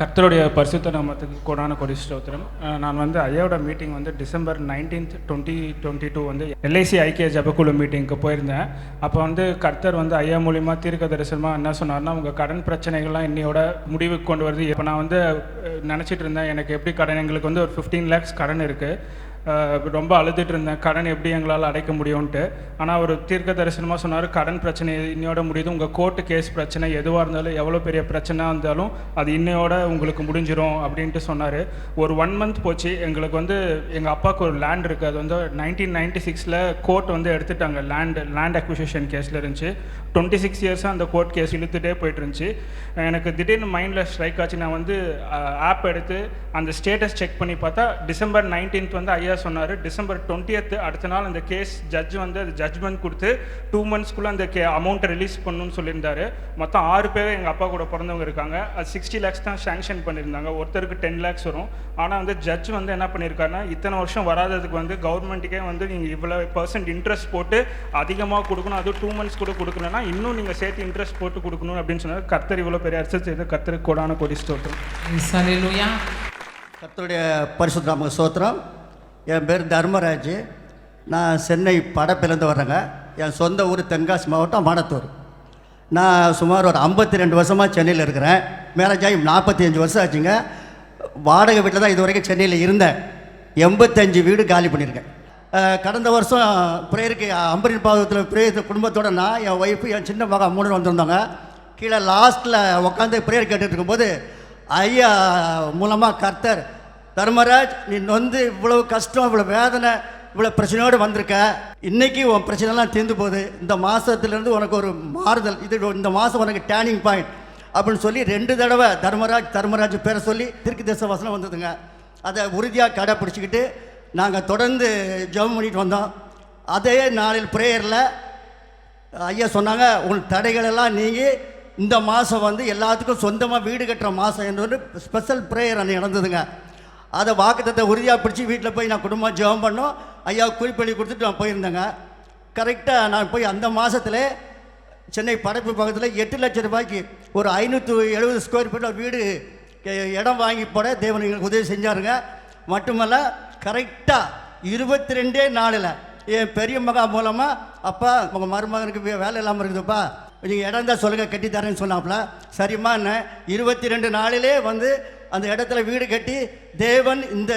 கர்த்தருடைய பரிசுத்த நாமத்துக்கு கோடான கொடி ஸ்தோத்திரம். நான் வந்து ஐயாவோட மீட்டிங் வந்து டிசம்பர் 19, 2022 வந்து எல்ஐசி ஐக்கிய ஜபக்குழு மீட்டிங்க்கு போயிருந்தேன். அப்போ வந்து கர்த்தர் வந்து ஐயா மூலிமா தீர்க்க தரிசனமாக என்ன சொன்னார்னா, உங்கள் கடன் பிரச்சனைகள்லாம் இன்னையோட முடிவுக்கு கொண்டு வருது. இப்போ நான் வந்து நினச்சிட்டு இருந்தேன், எனக்கு எப்படி கடன், எங்களுக்கு வந்து ஒரு 15 lakhs கடன் இருக்குது. ரொம்ப அழுதுட்டு இருந்தேன், கடன் எப்படி எங்களால் அடைக்க முடியும்ன்ட்டு. ஆனால் ஒரு தீர்க்க தரிசனமாக சொன்னார், கடன் பிரச்சனை இன்னையோட முடியுது, உங்கள் கோர்ட்டு கேஸ் பிரச்சனை எதுவாக இருந்தாலும், எவ்வளோ பெரிய பிரச்சனை இருந்தாலும் அது இன்னையோட உங்களுக்கு முடிஞ்சிடும் அப்படின்ட்டு சொன்னார். ஒரு 1 month போச்சு. எங்களுக்கு வந்து எங்கள் அப்பாவுக்கு ஒரு லேண்ட் இருக்குது, அது வந்து 1996 கோர்ட் வந்து எடுத்துட்டாங்க. லேண்ட் அக்விசிஷன் கேஸில் இருந்துச்சு. 26 years-ஆக அந்த கோர்ட் கேஸ் இழுத்துகிட்டே போயிட்டு இருந்துச்சு. எனக்கு திடீர்னு மைண்டில் ஸ்ட்ரைக் ஆச்சு. நான் வந்து ஆப் எடுத்து அந்த ஸ்டேட்டஸ் செக் பண்ணி பார்த்தா டிசம்பர் 19 வந்து ஐயா சொன்னார், டிசம்பர் 20th அடுத்த நாள் அந்த கேஸ் ஜட்ஜ் வந்து அது ஜட்ஜ்மெண்ட் கொடுத்து 2 months-குள்ளே அந்த அமௌண்ட்டை ரிலீஸ் பண்ணணும்னு சொல்லியிருந்தாரு. மொத்தம் 6 பேர் எங்கள் அப்பா கூட பிறந்தவங்க இருக்காங்க. அது 60 lakhs தான் சேங்ஷன் பண்ணியிருந்தாங்க. ஒருத்தருக்கு 10 lakhs வரும். ஆனால் வந்து ஜட்ஜ் வந்து என்ன பண்ணியிருக்காருன்னா, இத்தனை வருஷம் வராததுக்கு வந்து கவர்மெண்ட்டுக்கே வந்து நீங்கள் இவ்வளோ % இன்ட்ரெஸ்ட் போட்டு அதிகமாக கொடுக்கணும், அதுவும் 2 months கூட கொடுக்கணும்னா இன்னும் நீங்கள் சேர்த்து இன்ட்ரெஸ்ட் போட்டு கொடுக்கணும் அப்படின்னு சொன்னார். கர்த்தர் இவ்வளோ பெரிய அரசு செய்து கர்த்தருக்கு கோடான கொடி ஸ்தோத்திரம். கர்த்தருடைய பரிசுத்த நாம ஸ்தோத்திரம். என் பேர் தர்மராஜ். நான் சென்னை படப்பிலேருந்து வர்றேங்க. என் சொந்த ஊர் தென்காசி மாவட்டம் மானத்தூர். நான் சுமார் ஒரு 52 வருஷமாக சென்னையில் இருக்கிறேன். மேரேஜ் ஆகி 45 வருஷம் ஆச்சுங்க. வாடகை வீட்டில் தான் இது வரைக்கும் சென்னையில் இருந்தேன். 85 வீடு காலி பண்ணியிருக்கேன். கடந்த வருஷம் ப்ரேயருக்கு அம்பரின் பாதத்தில் ப்ரேயர் குடும்பத்தோடு நான், என் ஒய்ஃபு, என் சின்ன மகன் 3 வந்திருந்தாங்க. கீழே லாஸ்ட்டில் உட்காந்து ப்ரேயர் கேட்டுட்டு இருக்கும்போது ஐயா மூலமாக கர்த்தர், தர்மராஜ் நீ வந்து இவ்வளோ கஷ்டம், இவ்வளோ வேதனை, இவ்வளோ பிரச்சனையோடு வந்திருக்க, இன்றைக்கி உன் பிரச்சனைலாம் தீர்ந்து போகுது, இந்த மாதத்துலேருந்து உனக்கு ஒரு மாறுதல், இது இந்த மாதம் உனக்கு டேர்னிங் பாயிண்ட் அப்படின்னு சொல்லி 2 தடவை தர்மராஜ் பேரை சொல்லி தீர்க்கதரிசன வசனம் வந்ததுங்க. அதை உறுதியாக கடைப்பிடிச்சிக்கிட்டு நாங்கள் தொடர்ந்து ஜெபம் பண்ணிட்டு வந்தோம். அதே நாளில் ப்ரேயரில் ஐயா சொன்னாங்க, உன் தடைகளெல்லாம் நீங்கி இந்த மாதம் வந்து எல்லாத்துக்கும் சொந்தமாக வீடு கட்டுற மாதம் என்ற ஒரு ஸ்பெஷல் ப்ரேயர் அன்றைக்கி நடந்ததுங்க. அதை வாக்குத்தத்தை உறுதியாக பிடிச்சி வீட்டில் போய் நான் குடும்பம் ஜெபம் பண்ணோம். ஐயா குறிப்பள்ளி கொடுத்துட்டு நான் போயிருந்தேங்க. கரெக்டாக நான் போய் அந்த மாதத்தில் சென்னை படைப்பு பக்கத்தில் 8 லட்சம் ரூபாய்க்கு ஒரு 570 ஸ்கொயர் ஃபீட் வீடு இடம் வாங்கி போட தேவன் எங்களுக்கு உதவி செஞ்சாருங்க. மட்டுமல்ல, கரெக்டாக 22 நாளில் என் பெரிய மகா மூலமாக, அப்பா உங்கள் மருமகனுக்கு வேலை இல்லாமல் இருக்குதுப்பா, நீங்கள் இடம் தான் சொல்லுங்கள் கட்டி தரேன்னு சொன்னாப்புல. சரிம்மா என்ன 22 நாளிலே வந்து அந்த இடத்துல வீடு கட்டி தேவன் இந்த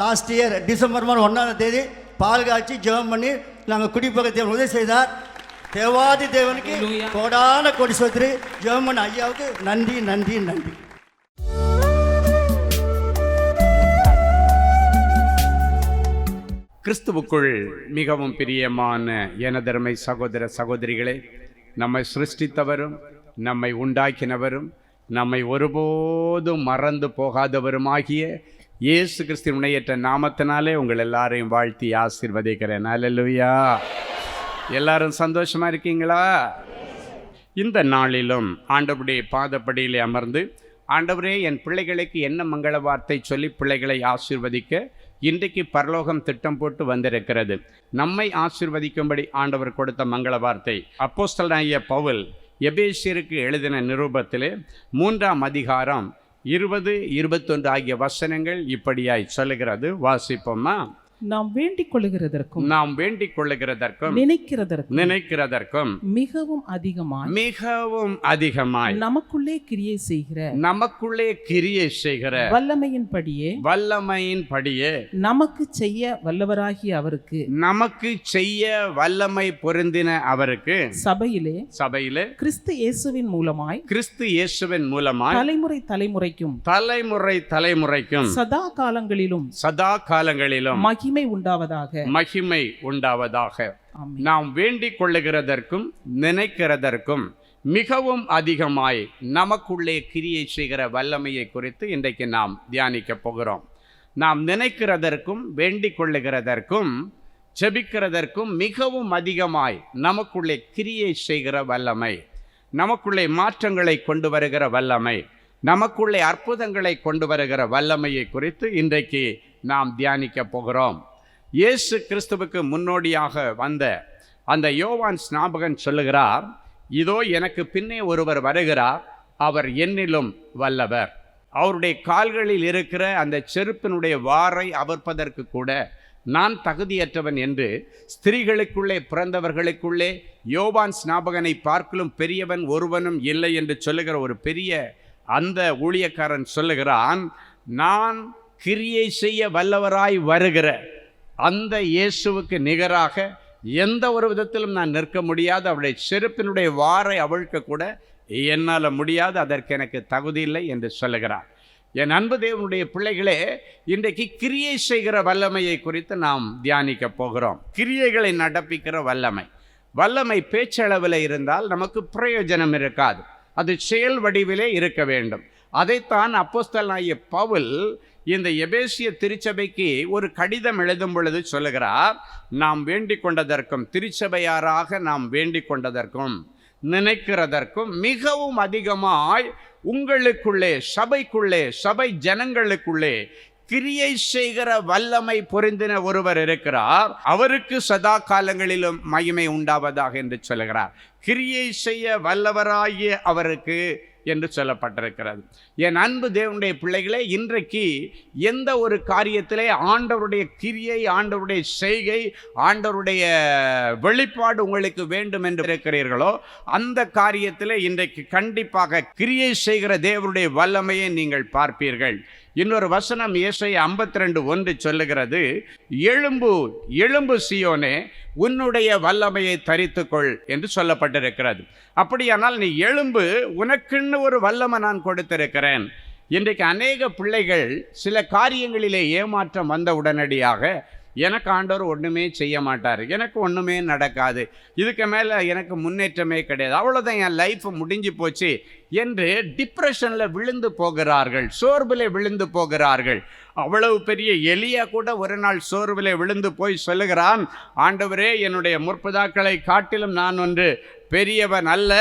லாஸ்ட் இயர் டிசம்பர் 1 பால் காய்ச்சி ஜெபம் பண்ணி நாங்கள் குடிப்பக தேவன் உதவி செய்தார். தேவாதி தேவனுக்கு கோடான கொடி சொத்திரி ஜெபம் பண்ண ஐயாவுக்கு நன்றி நன்றி நன்றி. கிறிஸ்துவுக்குள் மிகவும் பிரியமான எனதருமை சகோதர சகோதரிகளே, நம்மை சிருஷ்டித்தவரும் நம்மை உண்டாக்கினவரும் நம்மை ஒருபோதும் மறந்து போகாதவருமாகிய இயேசு கிறிஸ்துவின் உண்மையற்ற நாமத்தினாலே உங்கள் எல்லாரையும் வாழ்த்தி ஆசீர்வதிக்கிறேன். அல்லேலூயா. எல்லாரும் சந்தோஷமா இருக்கீங்களா? இந்த நாளிலும் ஆண்டவருடைய பாதப்படியிலே அமர்ந்து, ஆண்டவரே என் பிள்ளைகளுக்கு என்ன மங்கள வார்த்தை சொல்லி பிள்ளைகளை ஆசீர்வதிக்க இன்றைக்கு பரலோகம் திட்டம் போட்டு வந்திருக்கிறது. நம்மை ஆசீர்வதிக்கும்படி ஆண்டவர் கொடுத்த மங்கள வார்த்தை அப்போஸ்தலனாகிய பவுல் எபேசியருக்கு எழுதின நிருபத்திலே 3ஆம் அதிகாரம் 20, 21 ஆகிய வசனங்கள் இப்படியாய் சொல்லுகிறது. வாசிப்போமா? நாம் வேண்டிக் கொள்ளுகிறதற்கும் நினைக்கிறதற்கும் மிகவும் அதிகமாய் நமக்குள்ளே கிரியை செய்கிற வல்லமையின்படியே நமக்கு செய்ய வல்லமை பொருந்தின அவருக்கு சபையிலே கிறிஸ்து இயேசுவின் மூலமாய் தலைமுறை தலைமுறைக்கும் சதா காலங்களிலும் மகிமை உண்டாவதாக. நாம் வேண்டிக் கொள்ளுகிறதற்கும் நினைக்கிறதற்கும் மிகவும் அதிகமாய் நமக்குள்ளே கிரியை செய்கிற வல்லமையை குறித்து இன்றைக்கு நாம் தியானிக்க போகிறோம். நாம் நினைக்கிறதற்கும் வேண்டிக் கொள்ளுகிறதற்கும் ஜெபிக்கிறதற்கும் மிகவும் அதிகமாய் நமக்குள்ளே கிரியை செய்கிற வல்லமை, நமக்குள்ளே மாற்றங்களை கொண்டு வருகிற வல்லமை, நமக்குள்ளே அற்புதங்களை கொண்டு வருகிற வல்லமையை குறித்து இன்றைக்கு நாம் தியானிக்க போகிறோம். இயேசு கிறிஸ்துவுக்கு முன்னோடியாக வந்த அந்த யோவான் ஸ்நாபகன் சொல்லுகிறார், இதோ எனக்கு பின்னே ஒருவர் வருகிறார், அவர் என்னிலும் வல்லவர். அவருடைய கால்களில் இருக்கிற அந்த செருப்பினுடைய வாரை அவிர்ப்பதற்கு கூட நான் தகுதியற்றவன் என்று ஸ்திரீகளுக்குள்ளே பிறந்தவர்களுக்குள்ளே யோவான் ஸ்நாபகனை பார்க்கலும் பெரியவன் ஒருவனும் இல்லை என்று சொல்லுகிற ஒரு பெரிய அந்த ஊழியக்காரன் சொல்லுகிறான், நான் கிரியை செய்ய வல்லவராய் வருகிற அந்த இயேசுவுக்கு நிகராக எந்த ஒரு விதத்திலும் நான் நிற்க முடியாது. அவருடைய செருப்பினுடைய வாரை அவிழ்க்க கூட என்னால் முடியாது, அதற்கு எனக்கு தகுதி இல்லை என்று சொல்லுகிறார். என் அன்பு தேவனுடைய பிள்ளைகளே, இன்றைக்கு கிரியை செய்கிற வல்லமையை குறித்து நாம் தியானிக்க போகிறோம். கிரியைகளை நடப்பிக்கிற வல்லமை. வல்லமை பேச்சளவில் இருந்தால் நமக்கு பிரயோஜனம் இருக்காது, அது செயல் வடிவிலே இருக்க வேண்டும். அதைத்தான் அப்போஸ்தலனாகிய பவுல் இந்த எபேசிய திருச்சபைக்கு ஒரு கடிதம் எழுதும் பொழுது சொல்லுகிறார், நாம் வேண்டிக் கொண்டதற்கும் திருச்சபையாராக நாம் வேண்டிக் கொண்டதற்கும் நினைக்கிறதற்கும் மிகவும் அதிகமாய் உங்களுக்குள்ளே சபைக்குள்ளே சபை ஜனங்களுக்குள்ளே கிரியை செய்கிற வல்லமை பொருந்தின ஒருவர் இருக்கிறார், அவருக்கு சதா காலங்களிலும் மகிமை உண்டாவதாக என்று சொல்லுகிறார். கிரியை செய்ய வல்லவராகிய அவருக்கு என்று சொல்லப்பட்டிருக்கிறது. என் அன்பு தேவனுடைய பிள்ளைகளே, இன்றைக்கு எந்த ஒரு காரியத்திலே ஆண்டவருடைய கிரியை, ஆண்டவருடைய செய்கை, ஆண்டவருடைய வெளிப்பாடு உங்களுக்கு வேண்டும் என்று இருக்கிறீர்களோ அந்த காரியத்திலே இன்றைக்கு கண்டிப்பாக கிரியை செய்கிற தேவனுடைய வல்லமையை நீங்கள் பார்ப்பீர்கள். இன்னொரு வசனம் ஏசாயா 52:1 சொல்லுகிறது, எழும்பு எழும்பு சீயோனே, உன்னுடைய வல்லமையை தரித்துக்கொள் என்று சொல்லப்பட்டிருக்கிறது. அப்படியானால் நீ எழும்பு, உனக்குன்னு ஒரு வல்லமை நான் கொடுத்திருக்கிறேன். இன்றைக்கு அநேக பிள்ளைகள் சில காரியங்களிலே ஏமாற்றம் வந்த உடனடியாக எனக்கு ஆண்டவர் ஒன்றுமே செய்ய மாட்டார், எனக்கு ஒன்றுமே நடக்காது, இதுக்கு மேலே எனக்கு முன்னேற்றமே கிடையாது, அவ்வளோதான், என் லைஃப் முடிஞ்சு போச்சு என்று டிப்ரெஷனில் விழுந்து போகிறார்கள், சோர்வில் விழுந்து போகிறார்கள். அவ்வளவு பெரிய எலியா கூட ஒரு நாள் சோர்வில் விழுந்து போய் சொல்லுகிறான், ஆண்டவரே, என்னுடைய முற்பதாக்களை காட்டிலும் நான் ஒன்று பெரியவன் அல்ல,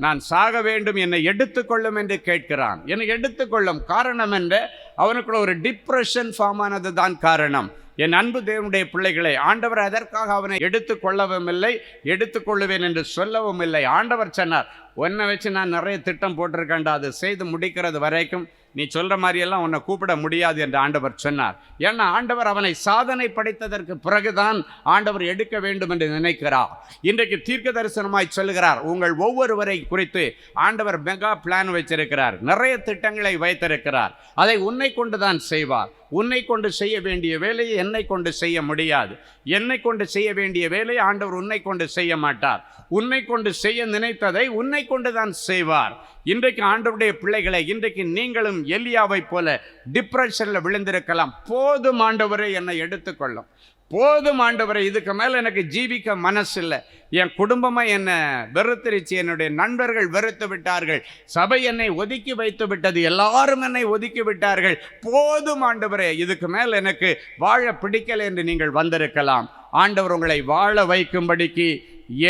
நான் சாக வேண்டும், என்னை எடுத்துக்கொள்ளும் என்று கேட்கிறான். என்னை எடுத்துக்கொள்ளும் காரணம் என்ற அவனுக்குள்ள ஒரு டிப்ரெஷன் ஃபார்ம் ஆனது தான் காரணம். என் அன்பு தேவனுடைய பிள்ளைகளை, ஆண்டவர் அதற்காக அவனை எடுத்துக்கொள்ளவும் இல்லை, எடுத்துக்கொள்ளுவேன் என்று சொல்லவும் இல்லை. ஆண்டவர் சொன்னார், உன்னை வச்சு நான் நிறைய திட்டம் போட்டிருக்கேன்டா, அது செய்து முடிக்கிறது வரைக்கும் நீ சொல்கிற மாதிரியெல்லாம் உன்னை கூப்பிட முடியாது என்று ஆண்டவர் சொன்னார். ஏன்னா ஆண்டவர் அவனை சாதனை படைத்ததற்கு பிறகுதான் ஆண்டவர் எடுக்க வேண்டும் என்று நினைக்கிறார். இன்றைக்கு தீர்க்க தரிசனமாய் சொல்லுகிறார், உங்கள் ஒவ்வொருவரை குறித்து ஆண்டவர் மெகா பிளான் வச்சிருக்கிறார், நிறைய திட்டங்களை வைத்திருக்கிறார், அதை உன்னை கொண்டு தான் செய்வார். உன்னை கொண்டு செய்ய வேண்டிய வேலையை என்னை கொண்டு செய்ய முடியாது, என்னை கொண்டு செய்ய வேண்டிய வேலையை ஆண்டவர் உன்னை கொண்டு செய்ய மாட்டார். உன்னை கொண்டு செய்ய நினைத்ததை உன்னை கொண்டு தான் செய்வார். இன்றைக்கு ஆண்டவருடைய பிள்ளைகளை, இன்றைக்கு நீங்களும் எலியாவை போல டிப்ரெஷனில் விழுந்திருக்கலாம். போதும் ஆண்டவரை, என்னை எடுத்துக்கொள்ளும், போதும் ஆண்டவரை, இதுக்கு மேலே எனக்கு ஜீவிக்க மனசு இல்லை, என் குடும்பமாக என்னை வெறுத்துருச்சு, என்னுடைய நண்பர்கள் வெறுத்து விட்டார்கள், சபை என்னை ஒதுக்கி வைத்து விட்டது, எல்லாரும் என்னை ஒதுக்கி விட்டார்கள், போதும் ஆண்டவரே, இதுக்கு மேல் எனக்கு வாழ பிடிக்கலை என்று நீங்கள் வந்திருக்கலாம். ஆண்டவர் உங்களை வாழ வைக்கும்படிக்கு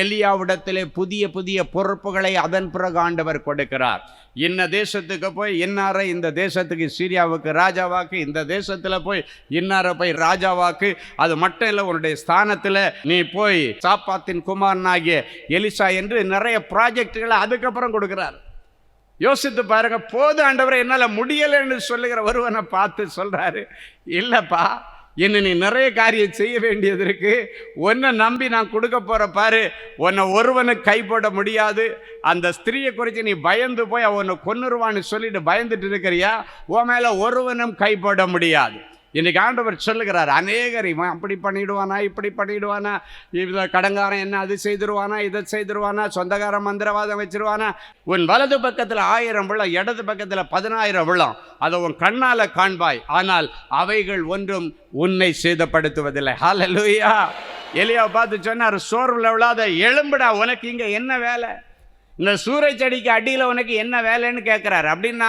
எலியாவிடத்திலே புதிய புதிய பொறுப்புகளை அதன் பிறகு ஆண்டவர் கொடுக்கிறார். இன்ன தேசத்துக்கு போய் இன்னாரை இந்த தேசத்துக்கு சீரியாவுக்கு ராஜாவாக்கு, இந்த தேசத்தில் போய் இன்னாரை போய் ராஜாவாக்கு, அது மட்டும் இல்லை, உன்னுடைய ஸ்தானத்தில் நீ போய் சாப்பாத்தின் குமாரனாகிய எலிசா என்று நிறைய ப்ராஜெக்டுகளை அதுக்கப்புறம் கொடுக்குறார். யோசித்து பாருங்க, போது ஆண்டவரை, என்னால் முடியலைன்னு சொல்லுகிற ஒருவனை பார்த்து சொல்கிறாரு, இல்லைப்பா, இன்னும் நீ நிறைய காரியம் செய்ய வேண்டியது இருக்கு, உன்னை நம்பி நான் கொடுக்க போகிற பாரு, உன்னை ஒருவனுக்கு கை போட முடியாது. அந்த ஸ்திரீயை குறித்து நீ பயந்து போய் அவனை கொன்னுருவான்னு சொல்லிட்டு பயந்துட்டு இருக்கிறியா, உன் மேலே ஒருவனும் கை போட முடியாது. இன்றைக்கி ஆண்டவர் சொல்லுகிறார், அநேகர் இவன் அப்படி பண்ணிடுவானா, இப்படி பண்ணிடுவானா, இதை கடங்காரன் என்ன அது செய்திருவானா, இதை செய்திருவானா, சொந்தக்காரன் மந்திரவாதம் வச்சிருவானா, உன் வலது பக்கத்தில் 1000 விழம், இடது பக்கத்தில் 10,000 விழம், அதை உன் கண்ணால் காண்பாய், ஆனால் அவைகள் ஒன்றும் உன்னை சேதப்படுத்துவதில்லை. ஹல்லேலூயா. எலியாவை பார்த்து சொன்னார், சோர்வில் விழாத, எழும்புடா, உனக்கு இங்கே என்ன வேலை, இந்த சூறை செடிக்கு அடியில் உனக்கு என்ன வேலைன்னு கேட்குறாரு. அப்படின்னா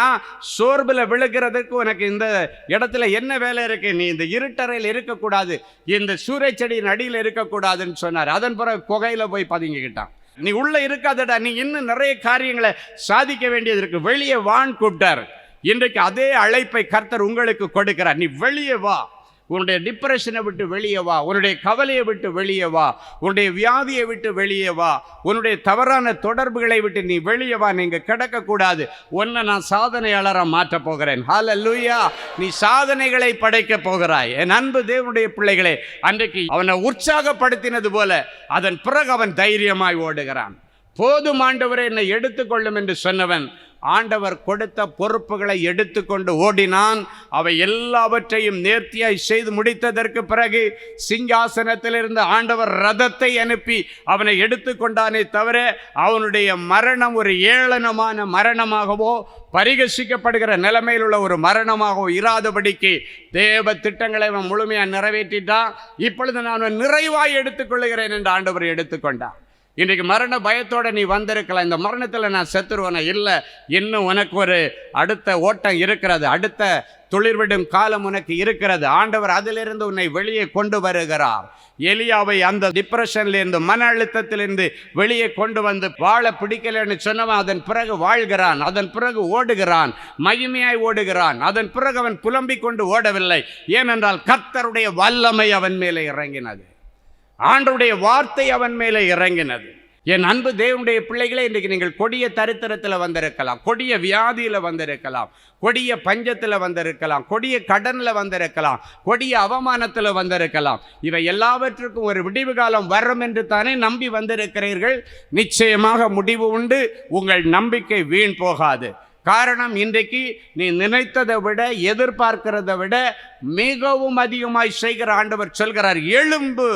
சோர்வில் விழுகிறதுக்கு உனக்கு இந்த இடத்துல என்ன வேலை இருக்கு, நீ இந்த இருட்டறையில் இருக்கக்கூடாது, இந்த சூறை செடியின் அடியில் இருக்கக்கூடாதுன்னு சொன்னார். அதன் பிறகு குகையில் போய் பதுங்கிக்கிட்டான். நீ உள்ளே இருக்காதடா, நீ இன்னும் நிறைய காரியங்களை சாதிக்க வேண்டியது இருக்கு, வெளியே வான்னு கூப்பிட்டார். இன்றைக்கு அதே அழைப்பை கர்த்தர் உங்களுக்கு கொடுக்கிறார். நீ வெளியே வா, உன்னுடைய டிப்ரெஷனை விட்டு வெளியே வா, உன்னுடைய கவலையை விட்டு வெளியே வா, உன்னுடைய வியாதியை விட்டு வெளியே வா, உன்னுடைய தவறான தொடர்புகளை விட்டு நீ வெளியே வா. நீங்க கிடக்கக்கூடாது. உன்னை நான் சாதனையாளராக மாற்ற போகிறேன். ஹல்லேலூயா. நீ சாதனைகளை படைக்க போகிறாய். என் அன்பு தேவனுடைய பிள்ளைகளே, அன்றைக்கு அவனை உற்சாகப்படுத்தினது போல அதன் பிறகு அவன் தைரியமாய் ஓடுகிறான். போதும் ஆண்டவரே, என்னை எடுத்துக்கொள்ளும் என்று சொன்னவன் ஆண்டவர் கொடுத்த பொறுப்புகளை எடுத்துக்கொண்டு ஓடினான். அவை எல்லாவற்றையும் நேர்த்தியாய் செய்து முடித்ததற்கு பிறகு சிங்காசனத்திலிருந்து ஆண்டவர் ரதத்தை அனுப்பி அவனை எடுத்துக்கொண்டானே தவிர அவனுடைய மரணம் ஒரு ஏளனமான மரணமாகவோ பரிகசிக்கப்படுகிற நிலைமையில் உள்ள ஒரு மரணமாகவோ இராதபடிக்கு தேவ திட்டங்களை அவன் முழுமையாக நிறைவேற்றிட்டான். இப்பொழுது நான் நிறைவாய் எடுத்துக்கொள்ளுகிறேன் என்று ஆண்டவர் எடுத்துக்கொண்டான். இன்றைக்கு மரண பயத்தோடு நீ வந்திருக்கலாம். இந்த மரணத்தில் நான் செத்துருவேன இல்லை, இன்னும் உனக்கு ஒரு அடுத்த ஓட்டம் இருக்கிறது, அடுத்த துளிர்விடும் காலம் உனக்கு இருக்கிறது. ஆண்டவர் அதிலிருந்து உன்னை வெளியே கொண்டு வருகிறார். எலியாவை அந்த டிப்ரெஷன்லேருந்து, மன அழுத்தத்திலிருந்து வெளியே கொண்டு வந்து வாழ பிடிக்கலன்னு சொன்னவன் அதன் பிறகு வாழ்கிறான், அதன் பிறகு ஓடுகிறான், மகிமையாய் ஓடுகிறான். அதன் பிறகு அவன் புலம்பிக் கொண்டு ஓடவில்லை. ஏனென்றால் கர்த்தருடைய வல்லமை அவன் மேலே இறங்கினது, ஆண்டவருடைய வார்த்தை அவன் மேலே இறங்கினது. என் அன்பு தேவனுடைய பிள்ளைகளே, இன்றைக்கு நீங்கள் கொடிய தரித்திரத்தில் வந்திருக்கலாம், கொடிய வியாதியில் வந்திருக்கலாம், கொடிய பஞ்சத்தில் வந்திருக்கலாம், கொடிய கடனில் வந்திருக்கலாம், கொடிய அவமானத்தில் வந்திருக்கலாம். இவை எல்லாவற்றுக்கும் ஒரு விடிவு காலம் வரும் என்று தானே நம்பி வந்திருக்கிறீர்கள். நிச்சயமாக முடிவு உண்டு. உங்கள் நம்பிக்கை வீண் போகாது. காரணம், இன்றைக்கு நீ நினைத்ததை விட, எதிர்பார்க்கிறதை விட மிகவும் அதிகமாய் செய்கிற ஆண்டவர் சொல்கிறார், எழும்பு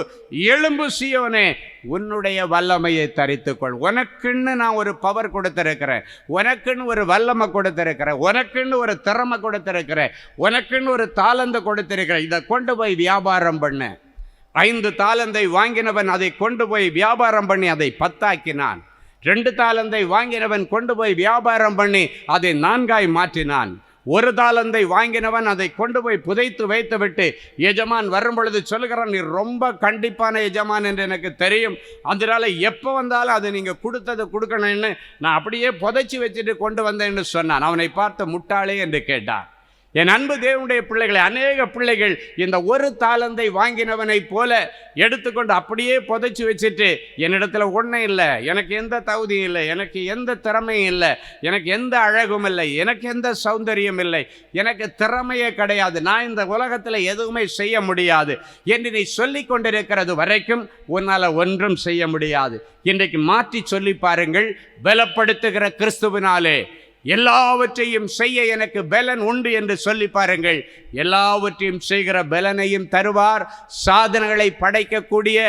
எழும்பு சீயோனே, உன்னுடைய வல்லமையை தரித்துக்கொள். உனக்குன்னு நான் ஒரு பவர் கொடுத்திருக்கிறேன், உனக்குன்னு ஒரு வல்லமை கொடுத்திருக்கிறேன், உனக்குன்னு ஒரு திறமை கொடுத்திருக்கிறேன், உனக்குன்னு ஒரு தாளந்து கொடுத்திருக்கிறேன். இதை கொண்டு போய் வியாபாரம் பண்ணு. 5 தாளந்தை வாங்கினவன் அதை கொண்டு போய் வியாபாரம் பண்ணி அதை 10 ஆக்கினான். 2 தாளந்தை வாங்கினவன் கொண்டு போய் வியாபாரம் பண்ணி அதை 4ஆய் மாற்றினான். 1 தாளந்தை வாங்கினவன் அதை கொண்டு போய் புதைத்து வைத்து விட்டு எஜமான் வரும் பொழுது சொல்கிறான், நீ ரொம்ப கண்டிப்பான எஜமான் என்று எனக்கு தெரியும், அதனால எப்போ வந்தாலும் அது நீங்கள் கொடுத்ததை கொடுக்கணும்னு நான் அப்படியே புதைச்சி வச்சுட்டு கொண்டு வந்தேன்னு சொன்னான். அவனை பார்த்து முட்டாளே என்று கேட்டான். என் அன்பு தேவனுடைய பிள்ளைகளை, அநேக பிள்ளைகள் இந்த 1 தாளந்தை வாங்கினவனை போல எடுத்துக்கொண்டு அப்படியே புதைச்சி வச்சுட்டு, என்னிடத்துல ஒன்றும் இல்லை, எனக்கு எந்த தகுதியும் இல்லை, எனக்கு எந்த திறமையும் இல்லை, எனக்கு எந்த அழகும் இல்லை, எனக்கு எந்த சௌந்தரியம் இல்லை, எனக்கு திறமையே கிடையாது, நான் இந்த உலகத்தில் எதுவுமே செய்ய முடியாது என்று நீ சொல்லி கொண்டிருக்கிறது வரைக்கும் உன்னால் ஒன்றும் செய்ய முடியாது. இன்றைக்கு மாற்றி சொல்லி பாருங்கள், பலப்படுத்துகிற கிறிஸ்துவினாலே எல்லாவற்றையும் செய்ய எனக்கு பலன் உண்டு என்று சொல்லி பாருங்கள். எல்லாவற்றையும் செய்கிற பலனையும் தருவார். சாதனைகளை படைக்கக்கூடிய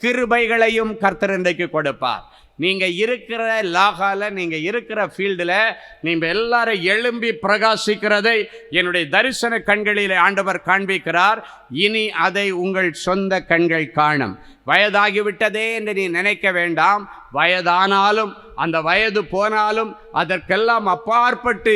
கிருபைகளையும் கர்த்தர் இன்றைக்கு கொடுப்பார். நீங்கள் இருக்கிற லாகால, நீங்கள் இருக்கிற ஃபீல்டில் நீங்கள் எல்லாரும் எழும்பி பிரகாசிக்கிறதை என்னுடைய தரிசன கண்களிலே ஆண்டவர் காண்பிக்கிறார். இனி அதை உங்கள் சொந்த கண்கள் காணும். வயதாகிவிட்டதே என்று நீ நினைக்க வேண்டாம். வயதானாலும், அந்த வயது போனாலும், அதற்கெல்லாம் அப்பாற்பட்டு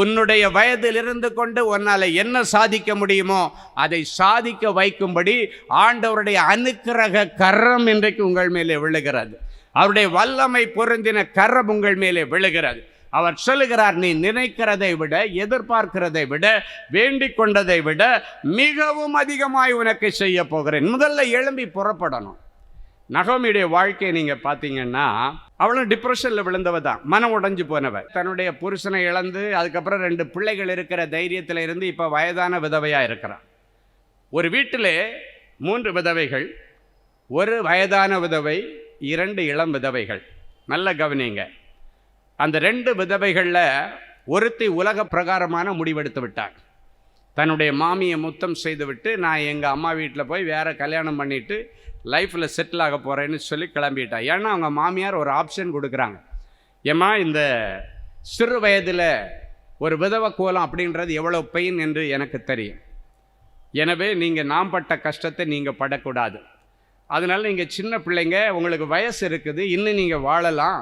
உன்னுடைய வயதில் இருந்து கொண்டு உன்னால் என்ன சாதிக்க முடியுமோ அதை சாதிக்க வைக்கும்படி ஆண்டவருடைய அனுக்கிரக கரம் இன்றைக்கு உங்கள் மேலே விழுகிறது. அவருடைய வல்லமை பொருந்தின கரம் உங்கள் மேலே விழுகிறது. அவர் சொல்லுகிறார், நீ நினைக்கிறதை விட, எதிர்பார்க்கிறதை விட, வேண்டிக் கொண்டதை விட மிகவும் அதிகமாய் உனக்கு செய்ய போகிறேன். முதல்ல எழும்பி புறப்படணும். நகோமியுடைய வாழ்க்கையை நீங்கள் பார்த்தீங்கன்னா, அவளும் டிப்ரெஷனில் விழுந்தவ தான், மனம் உடைஞ்சு போனவ. தன்னுடைய புருஷனை இழந்து அதுக்கப்புறம் 2 பிள்ளைகள் இருக்கிற தைரியத்தில் இருந்து இப்போ வயதான விதவையாக இருக்கிறான். ஒரு வீட்டில் 3 விதவைகள், 1 வயதான விதவை, 2 இளம் விதவைகள். நல்ல கவனிங்க. அந்த 2 விதவைகளில் ஒருத்தி உலக பிரகாரமான முடிவெடுத்து விட்டாள். தன்னுடைய மாமியை முத்தம் செய்துவிட்டு, நான் எங்கள் அம்மா வீட்டில் போய் வேறு கல்யாணம் பண்ணிவிட்டு லைஃப்பில் செட்டில் ஆக போகிறேன்னு சொல்லி கிளம்பிட்டாள். ஏன்னா அவங்க மாமியார் ஒரு ஆப்ஷன் கொடுக்குறாங்க, ஏம்மா இந்த சிறு வயதில் ஒரு விதவை கோலம் அப்படின்றது எவ்வளோ பெயின் என்று எனக்கு தெரியும். எனவே நீங்கள் நாம் பட்ட கஷ்டத்தை நீங்கள் படக்கூடாது. அதனால் நீங்கள் சின்ன பிள்ளைங்க, உங்களுக்கு வயசு இருக்குது, இன்னும் நீங்கள் வாழலாம்,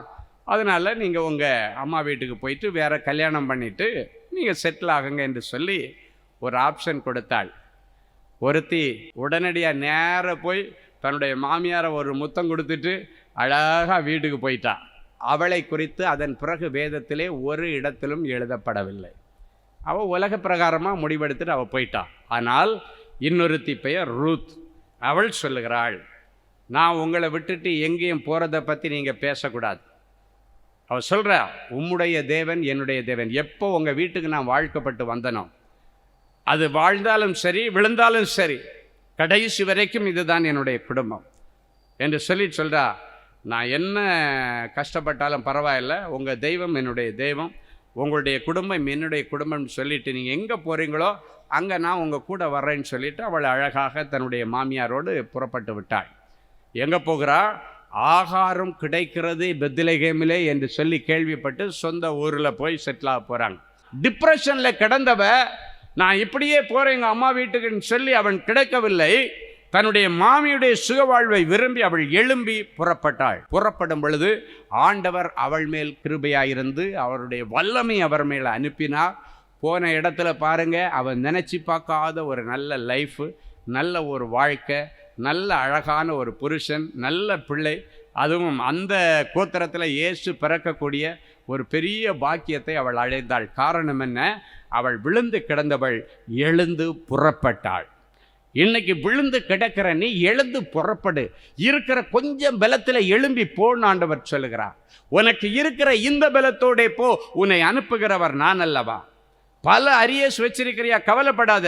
அதனால் நீங்கள் உங்கள் அம்மா வீட்டுக்கு போயிட்டு வேறு கல்யாணம் பண்ணிவிட்டு நீங்கள் செட்டில் ஆகுங்க என்று சொல்லி ஒரு ஆப்ஷன் கொடுத்தாள். ஒருத்தி உடனடியாக நேராக போய் தன்னுடைய மாமியாரை ஒரு முத்தம் கொடுத்துட்டு அழகாக வீட்டுக்கு போயிட்டா. அவளை குறித்து அதன் பிறகு வேதத்திலே ஒரு இடத்திலும் எழுதப்படவில்லை. அவள் உலக பிரகாரமாக முடிவெடுத்துட்டு அவள் போயிட்டா. ஆனால் இன்னொருத்தி பெயர் ரூத். அவள் சொல்லுகிறாள், நான் உங்களை விட்டுட்டு எங்கேயும் போகிறத பற்றி நீங்கள் பேசக்கூடாது. அவள் சொல்கிறா, உம்முடைய தேவன் என்னுடைய தேவன். எப்போ உங்கள் வீட்டுக்கு நான் வாழ்க்கப்பட்டு வந்தனோ, அது வாழ்ந்தாலும் சரி விழுந்தாலும் சரி, கடைசி வரைக்கும் இதுதான் என்னுடைய குடும்பம் என்று சொல்கிறா. நான் என்ன கஷ்டப்பட்டாலும் பரவாயில்ல, உங்கள் தெய்வம் என்னுடைய தெய்வம், உங்களுடைய குடும்பம் என்னுடைய குடும்பம்னு சொல்லிவிட்டு நீங்கள் எங்கே போகிறீங்களோ அங்கே நான் உங்கள் கூட வர்றேன்னு சொல்லிவிட்டு அவள் அழகாக தன்னுடைய மாமியாரோடு புறப்பட்டு விட்டாள். எங்கே போகிறா? ஆகாரம் கிடைக்கிறது பெத்லகேமிலே என்று சொல்லி கேள்விப்பட்டு சொந்த ஊரில் போய் செட்டிலாக போகிறாங்க. டிப்ரெஷனில் கிடந்தவ, நான் இப்படியே போகிறேன் எங்கள் அம்மா வீட்டுக்குன்னு சொல்லி அவன் கிடைக்கவில்லை. தன்னுடைய மாமியுடைய சுகவாழ்வை விரும்பி அவள் எழும்பி புறப்பட்டாள். புறப்படும் பொழுது ஆண்டவர் அவள் மேல் கிருபையாயிருந்து அவருடைய வல்லமை அவர் மேல் அனுப்பினார். போன இடத்துல பாருங்க, அவன் நினச்சி பார்க்காத ஒரு நல்ல லைஃபு, நல்ல ஒரு வாழ்க்கை, நல்ல அழகான ஒரு புருஷன், நல்ல பிள்ளை, அதுவும் அந்த கோத்திரத்தில் இயேசு பிறக்கக்கூடிய ஒரு பெரிய பாக்கியத்தை அவள் அடைந்தாள். காரணம் என்ன? அவள் விழுந்து கிடந்தவள் எழுந்து புறப்பட்டாள். இன்னைக்கு விழுந்து கிடக்கிற நீ எழுந்து புறப்படு. இருக்கிற கொஞ்சம் பலத்தில் எழும்பி போன்னு ஆண்டவர் சொல்லுகிறார். உனக்கு இருக்கிற இந்த பலத்தோட போ, உன்னை அனுப்புகிறவர் நான் அல்லவா? பல அரியஸ் வச்சிருக்கிறியா? கவலைப்படாத,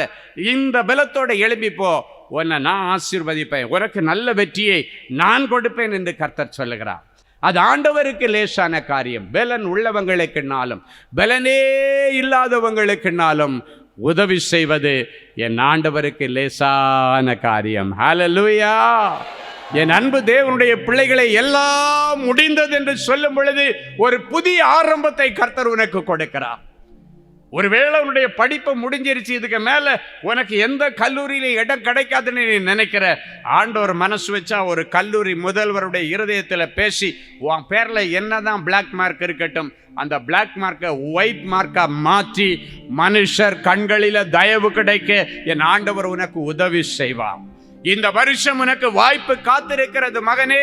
இந்த பலத்தோட எழும்பி போ, உன்னை நான் ஆசீர்வதிப்பேன், உனக்கு நல்ல வெற்றியை நான் கொடுப்பேன் என்று கர்த்தர் சொல்லுகிறார். அது ஆண்டவருக்கு லேசான காரியம். பலன் உள்ளவங்களுக்குனாலும் பலனே இல்லாதவங்களுக்குனாலும் உதவி செய்வது என் ஆண்டவருக்கு லேசான காரியம். ஹல்லேலூயா! என் அன்பு தேவனுடைய பிள்ளைகளை, எல்லாம் முடிந்தது என்று சொல்லும் பொழுது ஒரு புதிய ஆரம்பத்தை கர்த்தர் உனக்கு கொடுக்கிறார். ஒருவேளை உன்னுடைய படிப்பு முடிஞ்சிருச்சு, இதுக்கு மேல உனக்கு எந்த கல்லூரியில இடம் கிடைக்காதுன்னு நீ நினைக்கிற, ஆண்டவர் மனசு வச்சா ஒரு கல்லூரி முதல்வருடைய இருதயத்தில் பேசி, உன் பேர்ல என்னதான் பிளாக் மார்க் இருக்கட்டும், அந்த பிளாக் மார்க்கை ஒயிட் மார்க்கா மாற்றி மனுஷர் கண்களில தயவு கிடைக்க என் ஆண்டவர் உனக்கு உதவி செய்வார். இந்த வருஷம் உனக்கு வாய்ப்பு காத்திருக்கிறது மகனே.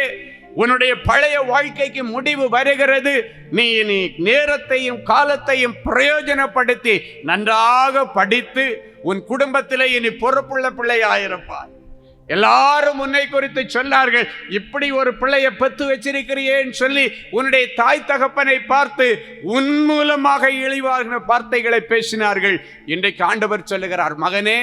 உன்னுடைய பழைய வாழ்க்கைக்கு முடிவு வருகிறது. நீ நேரத்தையும் காலத்தையும் பிரயோஜனப்படுத்தி நன்றாக படித்து உன் குடும்பத்திலே இனி பொறுப்புள்ள பிள்ளையாயிருப்பார். எல்லாரும் உன்னை குறித்து சொன்னார்கள், இப்படி ஒரு பிள்ளையை பெத்து வச்சிருக்கிறேன்னு சொல்லி உன்னுடைய தாய் தகப்பனை பார்த்து உன் மூலமாக இழிவான வார்த்தைகளை பேசினார்கள். இன்றைக்கு ஆண்டவர் சொல்லுகிறார், மகனே,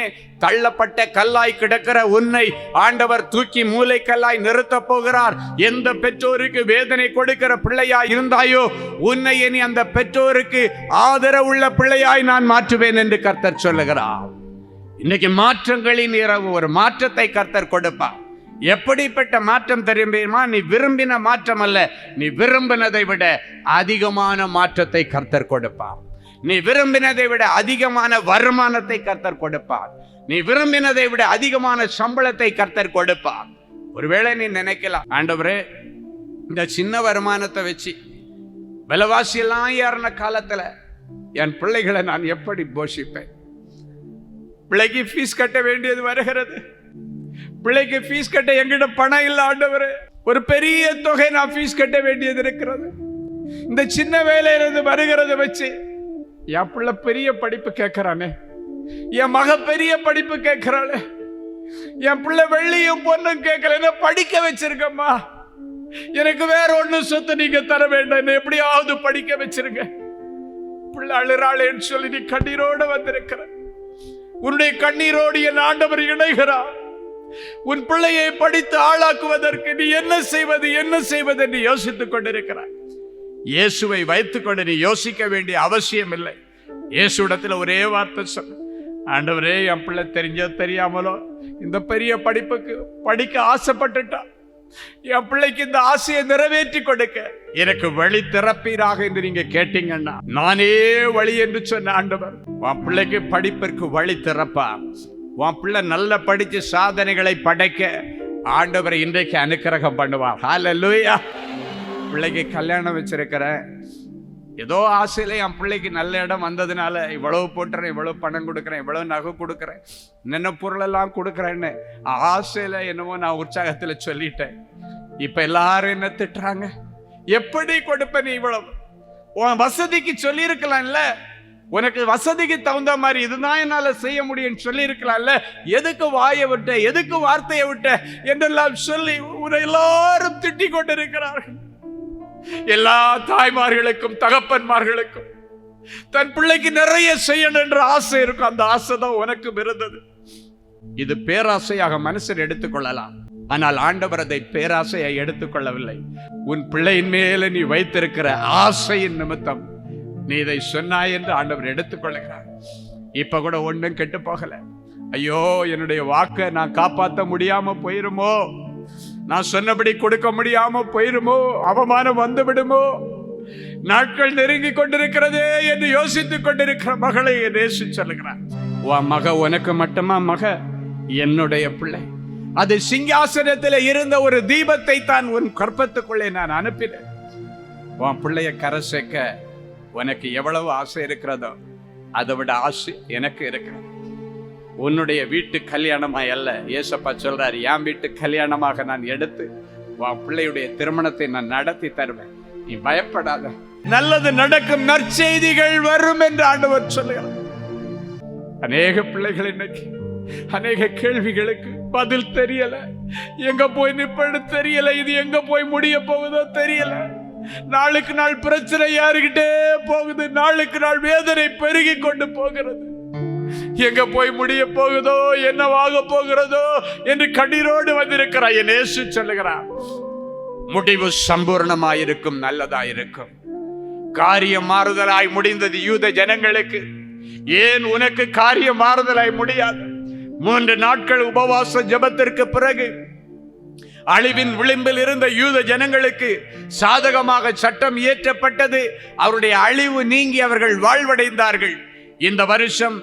தள்ளப்பட்ட கல்லாய் கிடக்கிற உன்னை ஆண்டவர் தூக்கி மூளைக்கல்லாய் நிறுத்த போகிறார். எந்த பெற்றோருக்கு வேதனை கொடுக்கிற பிள்ளையாய் இருந்தாயோ, உன்னை இனி அந்த பெற்றோருக்கு ஆதரவுள்ள பிள்ளையாய் நான் மாற்றுவேன் என்று கர்த்தர் சொல்லுகிறார். இன்னைக்கு மாற்றங்களின் இரவு, ஒரு மாற்றத்தை கர்த்தர் கொடுப்பார். எப்படிப்பட்ட மாற்றம் தெரியுமா? நீ விரும்பின மாற்றம் அல்ல, நீ விரும்பினதை விட அதிகமான மாற்றத்தை கர்த்தர் கொடுப்பார். நீ விரும்பினதை விட அதிகமான வருமானத்தை கர்த்தர் கொடுப்பார். நீ விரும்பினதை விட அதிகமான சம்பளத்தை கர்த்தர் கொடுப்பார். ஒருவேளை நீ நினைக்கலாம், ஆண்டவரே, இந்த சின்ன வருமானத்தை வச்சு விலைவாசி எல்லாம் ஏறின காலத்துல என் பிள்ளைகளை நான் எப்படி போஷிப்பேன்? பிள்ளைக்கு ஃபீஸ் கட்ட வேண்டியது வருகிறது. பிள்ளைக்கு ஃபீஸ் கட்ட எங்கிட்ட பணம் இல்லை ஆண்டவரே. ஒரு பெரிய தொகை நான் ஃபீஸ் கட்ட வேண்டியது இருக்கிறது. இந்த சின்ன வேலையிலிருந்து வருகிறத வச்சு என் பிள்ளை பெரிய படிப்பு கேட்கிறானே, என் மக பெரிய படிப்பு கேட்கிறாளே, என் பிள்ளை வெள்ளியும் பொண்ணும் கேட்கல, என்ன படிக்க வச்சிருக்கம்மா, எனக்கு வேற ஒன்னும் சொத்து நீங்க தர வேண்டாம், என்ன எப்படியாவது படிக்க வச்சிருங்க. பிள்ளை அழுறாளேன்னு சொல்லி நீ கண்ணீரோட வந்திருக்கிற, உன்னுடைய கண்ணீரோடு என் ஆண்டவர் இணைகிறார். உன் பிள்ளையை படித்து ஆளாக்குவதற்கு நீ என்ன செய்வது என்று யோசித்துக் கொண்டிருக்கிறார். இயேசுவை வைத்துக் கொண்டு நீ யோசிக்க வேண்டிய அவசியம் இல்லை. இயேசுடத்தில் ஒரே வார்த்தை சொன்ன, ஆண்டவரே, என் பிள்ளை தெரிஞ்சோ தெரியாமலோ இந்த பெரிய படிப்புக்கு படிக்க ஆசைப்பட்டுட்டான், என் பிள்ளைக்கு இந்த ஆசையை நிறைவேற்றி கொடுக்க எனக்கு வழி திறப்பீராக என்று நீங்க கேட்டீங்கன்னா, நானே வழி என்று சொன்ன ஆண்டவர் உன் பிள்ளைக்கு படிப்பிற்கு வழி திறப்பா. உன் பிள்ளை நல்ல படிச்சு சாதனைகளை படைக்க ஆண்டவர் இன்றைக்கு அனுக்கிரகம் பண்ணுவார். ஹல்லேலூயா! பிள்ளைக்கு கல்யாணம் வச்சிருக்கிறேன், ஏதோ ஆசையில என் பிள்ளைக்கு நல்ல இடம் வந்ததுனால இவ்வளவு போட்டுறேன், இவ்வளவு பணம் கொடுக்குறேன், இவ்வளவு நகை கொடுக்குறேன், என்னென்ன பொருளெல்லாம் கொடுக்குறேன்னு ஆசையில என்னமோ நான் உற்சாகத்துல சொல்லிட்டேன். இப்ப எல்லாரும் என்ன திட்டுறாங்க, எப்படி கொடுப்ப நீ இவ்வளவு? உன் வசதிக்கு சொல்லி இருக்கலாம்ல, உனக்கு வசதிக்கு தகுந்த மாதிரி இதுதான் என்னால செய்ய முடியும் சொல்லி இருக்கலாம்ல, எதுக்கு வாயை விட்ட, எதுக்கு வார்த்தையை விட்ட என்றெல்லாம் சொல்லி உன்னை எல்லாரும் திட்டிக் கொண்டிருக்கிறார்கள். எல்லா தாய்மார்களுக்கும் தகப்பன்மார்களுக்கும் தன் பிள்ளைக்கு நிறைய செய்யணும் என்ற ஆசை இருக்கும். அந்த ஆசை தான் உனக்கும் இருந்தது. இது பேராசையாக மனுஷன் எடுத்துக்கொள்ளலாம். ஆனால் ஆண்டவர் அதை பேராசையை எடுத்துக்கொள்ளவில்லை. உன் பிள்ளையின் மேல நீ வைத்திருக்கிற ஆசையின் நிமித்தம் நீ இதை சொன்னாய் என்று ஆண்டவர் எடுத்துக்கொள்கிறார். இப்ப கூட ஒன்றும் கெட்டு போகல. ஐயோ, என்னுடைய வாக்கை நான் காப்பாற்ற முடியாம போயிருமோ, நான் சொன்னபடி கொடுக்க முடியாம போயிருமோ, அவமானம் வந்து விடுமோ, நாட்கள் நெருங்கி கொண்டிருக்கிறதே என்று யோசித்துக் கொண்டிருக்கிற மகளை நேசி சொல்லுகிறார். உன் மக உனக்கு மட்டுமா மக? என்னுடைய பிள்ளை. அது சிங்காசனத்தில் இருந்த ஒரு தீபத்தை தான் உன் கற்பத்துக்குள்ளே நான் அனுப்பினேன். உன் பிள்ளைய கரை சேர்க்க உனக்கு எவ்வளவு ஆசை இருக்கிறதோ அதை விட ஆசை எனக்கு இருக்கிறது. உன்னுடைய வீட்டு கல்யாணமாய் அல்ல, ஏசப்பா சொல்றாரு, என் வீட்டு கல்யாணமாக நான் எடுத்து உன் பிள்ளையுடைய திருமணத்தை நான் நடத்தி தருவேன். நீ பயப்படாத, நல்லது நடக்கும், நற்செய்திகள் வரும் என்று ஆண்டவர் சொல்லுகிறார். அநேக பிள்ளைகள் இன்னைக்கு அநேக கேள்விகளுக்கு பதில் தெரியல, எங்க போய் நிப்பது தெரியல, இது எங்க போய் முடிய போகுதோ தெரியல. நாளுக்கு நாள் பிரச்சனை யாருகிட்டே போகுது, நாளுக்கு நாள் வேதனை பெருகி கொண்டு போகிறது. எங்க போய் முடிய போகுதோ, என்னவாக போகிறதோ என்று கண்ணீரோடு வந்திருக்கிறாய். என் இயேசு சொல்லுகிறார், முடிவு சம்பூர்ணமாயிருக்கும், நல்லதாயிருக்கும். காரியம் மாறுதலாய் முடிந்தது யூத ஜனங்களுக்கு. ஏன் உனக்கு காரியம் மாறுதலாய் முடியாது? 3 நாட்கள் உபவாச ஜெபத்திற்கு பிறகு அழிவின் விளிம்பில் இருந்த யூத ஜனங்களுக்கு சாதகமாக சட்டம் இயற்றப்பட்டது. அவருடைய அழிவு நீங்கி அவர்கள் வாழ்வடைந்தார்கள். இந்த வருஷம்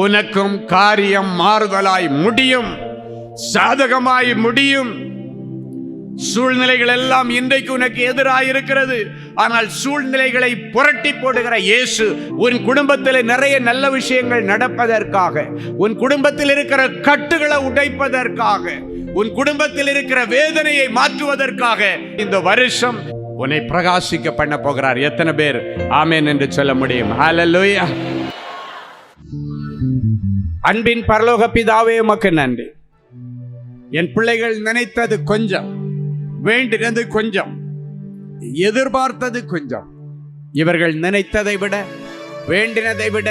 உனக்கும் காரியம் மாறுதலாய் முடியும், சாதகமாய் முடியும். சூழ்நிலைகள் எல்லாம் இன்றைக்கு உனக்கு எதிராக இருக்கிறது. ஆனால் சூழ்நிலைகளை புரட்டி போடுகிற இயேசு உன் குடும்பத்தில் நிறைய நல்ல விஷயங்கள் நடப்பதற்காக, உன் குடும்பத்தில் இருக்கிற கட்டுகளை உடைப்பதற்காக, உன் குடும்பத்தில் இருக்கிற வேதனையை மாற்றுவதற்காக இந்த வருஷம் உன்னை பிரகாசிக்க பண்ண போகிறார். எத்தனை பேர் ஆமென் என்று சொல்ல முடியும்? ஹல்லேலூயா. அன்பின் பரலோக பிதாவே, உமக்கு நன்றி. என் பிள்ளைகள் நினைத்தது கொஞ்சம், வேண்டினது கொஞ்சம், எதிர்பார்த்தது கொஞ்சம். இவர்கள் நினைத்ததை விட, வேண்டினதை விட,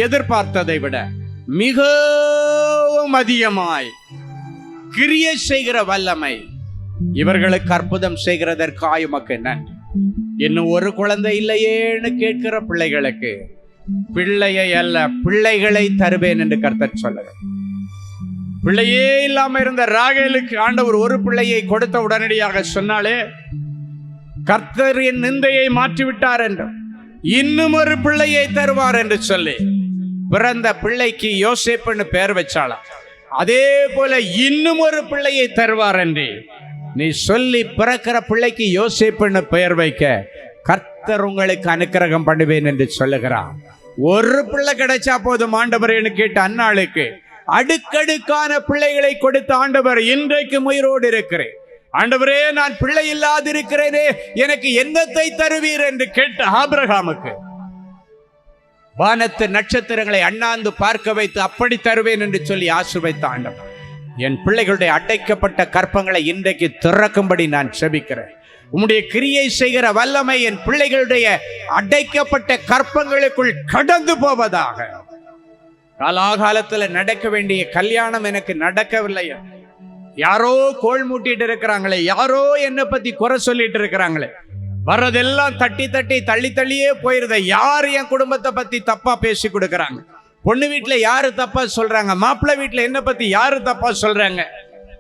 எதிர்பார்த்ததை விட மிகவும் அதிகமாய் கிரியை செய்கிற வல்லமை இவர்களுக்கு அற்புதம் செய்கிறதற்காக உமக்கு நன்றி. இன்னும் ஒரு குழந்தை இல்லையேன்னு கேட்கிற பிள்ளைகளுக்கு பிள்ளையை அல்ல பிள்ளைகளை தருவேன் என்று கர்த்தர் சொல்லுகிறார். பிள்ளையே இல்லாம இருந்த ராகேலுக்கு ஆண்டவர் ஒரு பிள்ளையை கொடுத்த உடனடியாக சொன்னாலே, கர்த்தர் என் நிந்தையை மாற்றிவிட்டார் என்று, இன்னும் ஒரு பிள்ளையை தருவார் என்று சொல்லி பிறந்த பிள்ளைக்கு யோசேப்புன்னு பெயர் வச்சாளாம். அதே போல இன்னும் ஒரு பிள்ளையை தருவார் என்று நீ சொல்லி பிறக்கிற பிள்ளைக்கு யோசேப்புன்னு பெயர் வைக்க கர்த்தர் உங்களுக்கு அனுக்கிரகம் பண்ணுவேன் என்று சொல்லுகிறார். ஒரு பிள்ளை கிடைச்சா போதும் ஆண்டவரேன்னு கேட்ட அன்னாளுக்கு அடுக்கடுக்கான பிள்ளைகளை கொடுத்த ஆண்டவர் இன்றைக்கு உயிரோடு இருக்கிறேன், ஆண்டவரே நான் பிள்ளை இல்லாது இருக்கிறேனே, எனக்கு என்னத்தை தருவீர் என்று கேட்ட ஆபிரகாமுக்கு வானத்து நட்சத்திரங்களை அண்ணாந்து பார்க்க வைத்து அப்படி தருவேன் என்று சொல்லி ஆசீர்வதித்த ஆண்டவர் என் பிள்ளைகளுடைய அடைக்கப்பட்ட கற்பங்களை இன்றைக்கு திறக்கும்படி நான் செபிக்கிறேன். உம்முடைய கிரியை செய்கிற வல்லமை என் பிள்ளைகளுடைய அடைக்கப்பட்ட கற்பங்களுக்குள் கடந்து போவதாக. காலாகாலத்தில் நடக்க வேண்டிய கல்யாணம் எனக்கு நடக்கவில்லையா? யாரோ கோல் மூட்டிட்டு இருக்கிறாங்களே, யாரோ என்னை பத்தி குறை சொல்லிட்டு இருக்கிறாங்களே, வர்றதெல்லாம் தட்டி தட்டி தள்ளி தள்ளியே போயிருத. யார் என் குடும்பத்தை பத்தி தப்பா பேசி கொடுக்கறாங்க? பொண்ணு வீட்டுல யாரு தப்பா சொல்றாங்க? மாப்பிள்ளை வீட்டுல என்ன பத்தி யாரு தப்பா சொல்றாங்க?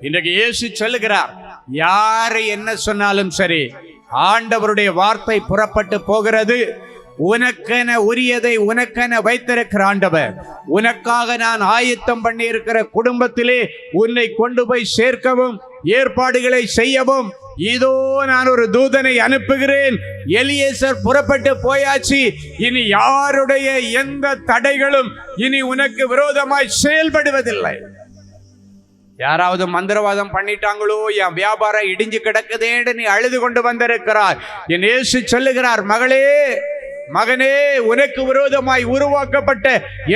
இன்றைக்கு இயேசு சொல்லுகிறார், யாரு என்ன சொன்னாலும் சரி, ஆண்டவருடைய வார்த்தை புறப்பட்டு போகிறது. உனக்கென உரியதை உனக்கென வைத்திருக்கிற ஆண்டவர் உனக்காக நான் ஆயத்தம் பண்ணி இருக்கிற குடும்பத்திலே உன்னை கொண்டு போய் சேர்க்கவும் ஏற்பாடுகளை செய்யவும் இதோ நான் ஒரு தூதனை அனுப்புகிறேன். எலியேசர் புறப்பட்டு போயாச்சு. இனி யாருடைய எந்த தடைகளும் இனி உனக்கு விரோதமாய் செயல்படுவதில்லை. யாராவது மந்திரவாதம் பண்ணிட்டாங்களோ, என் வியாபாரம் இடிஞ்சு கிடக்குதேன்னு நீ அழுது கொண்டு வந்திருக்கிறார். என் இயேசு சொல்லுகிறார், மகளே மகனே, உனக்கு விரோதமாய் உருவாக்கப்பட்ட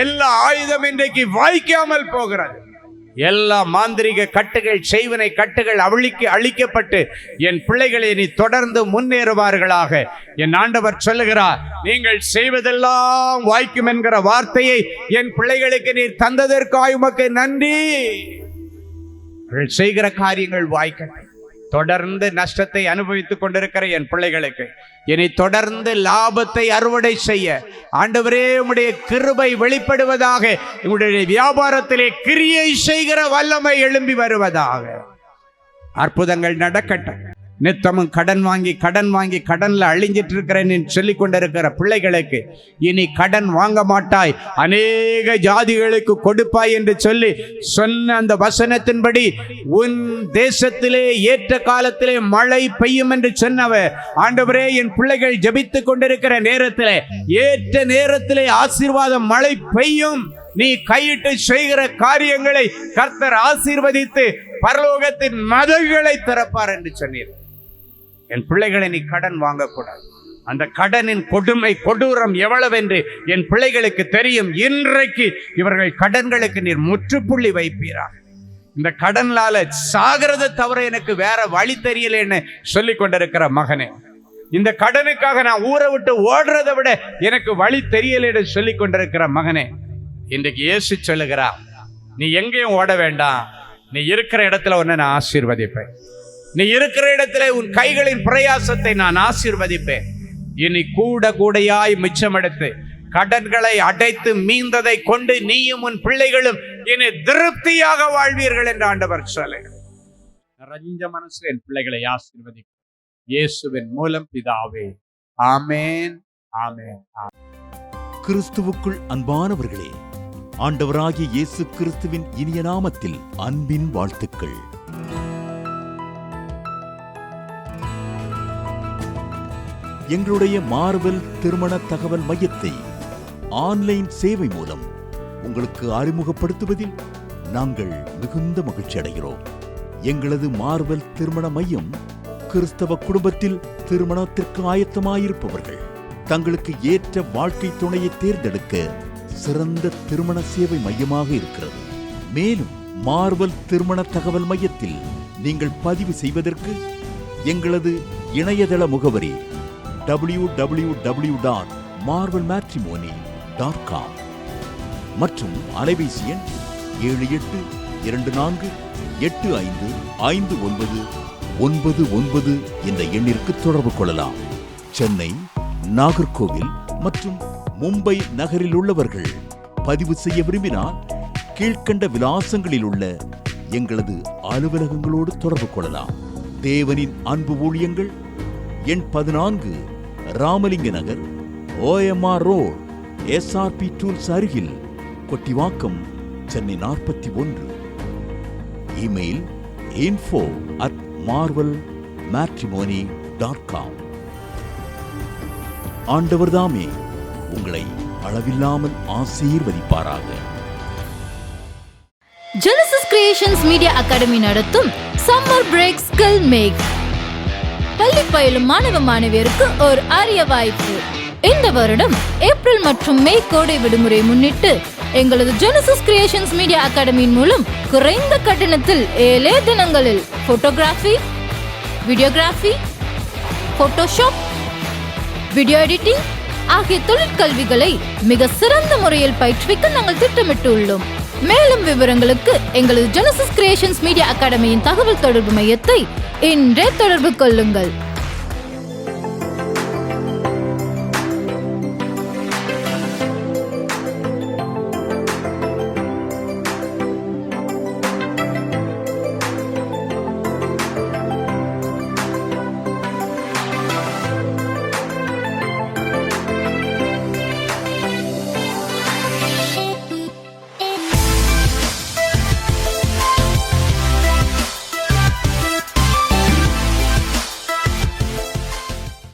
எல்லா ஆயுதம் இன்றைக்கு வாய்க்காமல் போகிறது. எல்லா மாந்திரிக கட்டுகள், செய்வினை கட்டுகள் அழிக்கப்பட்டு என் பிள்ளைகளை நீ தொடர்ந்து முன்னேறுவார்களாக. என் ஆண்டவர் சொல்லுகிறார், நீங்கள் செய்வதெல்லாம் வாய்க்கும் என்கிற வார்த்தையை என் பிள்ளைகளுக்கு நீர் தந்ததற்காக உமக்கு நன்றி. செய்கிற காரியங்கள் வாய்க்கட்டும். தொடர்ந்து நஷ்டத்தை அனுபவித்துக் கொண்டிருக்கிற என் பிள்ளைகளுக்கு இனி தொடர்ந்து லாபத்தை அறுவடை செய்ய ஆண்டவரே உம்முடைய கிருபை வெளிப்படுவதாக. உம்முடைய வியாபாரத்திலே கிரியை செய்கிற வல்லமை எழும்பி வருவதாக. அற்புதங்கள் நடக்கட்டும். நித்தமும் கடன் வாங்கி கடன்ல அழிஞ்சிட்டு இருக்கிறேன்னு சொல்லிக் கொண்டிருக்கிற பிள்ளைகளுக்கு இனி கடன் வாங்க மாட்டாய், அநேக ஜாதிகளுக்கு கொடுப்பாய் என்று சொல்லி சொன்ன அந்த வசனத்தின்படி உன் தேசத்திலே ஏற்ற காலத்திலே மழை பெய்யும் என்று சொன்னவர் ஆண்டவரே, என் பிள்ளைகள் ஜெபித்துக் கொண்டிருக்கிற நேரத்திலே ஏற்ற நேரத்திலே ஆசீர்வாதம் மழை பெய்யும். நீ கையிட்டு செய்கிற காரியங்களை கர்த்தர் ஆசீர்வதித்து பரலோகத்தின் மதகுகளை திறப்பார் என்று சொன்னீர். என் பிள்ளைகளை நீ கடன் வாங்கக்கூடாது. அந்த கடனின் கொடுமை கொடூரம் எவ்வளவென்று என் பிள்ளைகளுக்கு தெரியும். இன்றைக்கு இவர்கள் கடன்களுக்கு நீர் முற்றுப்புள்ளி வைப்பீராக. இந்த கடனால சாகிறத தவிர எனக்கு வேற வழி தெரியலன்னு சொல்லிக் கொண்டிருக்கிற மகனே, இந்த கடனுக்காக நான் ஊரை விட்டு ஓடுறதை விட எனக்கு வழி தெரியலன்னு சொல்லிக் கொண்டிருக்கிற மகனே, இன்றைக்கு இயேசு சொல்லுகிறா, நீ எங்கேயும் ஓட வேண்டாம். நீ இருக்கிற இடத்துல உன்னை நான் ஆசீர்வதிப்பேன். நீ இருக்கிற இடத்துல உன் கைகளின் பிரயாசத்தை நான் ஆசீர்வதிப்பேன். இனி கூடையாய் மிச்சமெடுத்து கடன்களை அடைத்து மீந்ததை கொண்டு நீயும் உன் பிள்ளைகளும் இனி திருப்தியாக வாழ்வீர்கள் என்று ஆண்டவர் சொல்லுகிறார். நிறைஞ்ச மனசு என் பிள்ளைகளை ஆசீர்வதிக்கும் இயேசுவின் மூலம் பிதாவே. ஆமென், ஆமென். கிறிஸ்துவுக்குள் அன்பானவர்களே, ஆண்டவராகிய இயேசு கிறிஸ்துவின் இனிய நாமத்தில் அன்பின் வாழ்த்துக்கள். எங்களுடைய மார்வெல் திருமண தகவல் மையத்தை ஆன்லைன் சேவை மூலம் உங்களுக்கு அறிமுகப்படுத்துவதில் நாங்கள் மிகுந்த மகிழ்ச்சி அடைகிறோம். எங்களது மார்வெல் திருமண மையம் கிறிஸ்தவ குடும்பத்தில் திருமணத்திற்கு ஆயத்தமாயிருப்பவர்கள் தங்களுக்கு ஏற்ற வாழ்க்கை துணையை தேர்ந்தெடுக்க சிறந்த திருமண சேவை மையமாக இருக்கிறது. மேலும் மார்வெல் திருமண தகவல் மையத்தில் நீங்கள் பதிவு செய்வதற்கு எங்களது இணையதள முகவரி www.marvelmatrimony.com மற்றும் அலைபேசி எண் 7824855999 என்ற எண்ணிற்கு தொடர்பு கொள்ளலாம். சென்னை, நாகர்கோவில் மற்றும் மும்பை நகரில் உள்ளவர்கள் பதிவு செய்ய விரும்பினால் கீழ்க்கண்ட விலாசங்களில் உள்ள எங்களது அலுவலகங்களோடு தொடர்பு கொள்ளலாம். தேவனின் அன்பு ஊழியங்கள் எண் 14, ராமலிங்க நகர், OMR ரோட், SRP டூல்ஸ் அருகில், கொட்டிவாக்கம், சென்னை 41. Email info@marvelmatrimony.com. ஆண்டவர்தாமே உங்களை அளவில்லாமல் ஆசீர்வதிப்பாராக. ஜெனசிஸ் கிரியேஷன்ஸ் மீடியா அகாடமி நடத்தும் சம்மர் பிரேக் ஸ்கில் மேக் பள்ளி பயிலும் மாணவ மாணவியருக்கு ஒரு அரிய வாய்ப்பு. இந்த வருடம் ஏப்ரல் மற்றும் மே கோடை விடுமுறை முன்னிட்டு எங்களது ஜெனசிஸ் கிரியேஷன்ஸ் மீடியா அகாடமியின் மூலம் குறைந்த கட்டணத்தில் 7 தினங்களில் photography, videography, Photoshop, video editing ஆகிய தொழிற்கல்விகளை மிக சிறந்த முறையில் பயிற்றுவிக்க நாங்கள் திட்டமிட்டு உள்ளோம். மேலும் விவரங்களுக்கு எங்களது ஜெனசிஸ் கிரியேஷன்ஸ் மீடியா அகாடமியின் தகவல் தொடர்பு மையத்தை இன்றே தொடர்பு கொள்ளுங்கள்.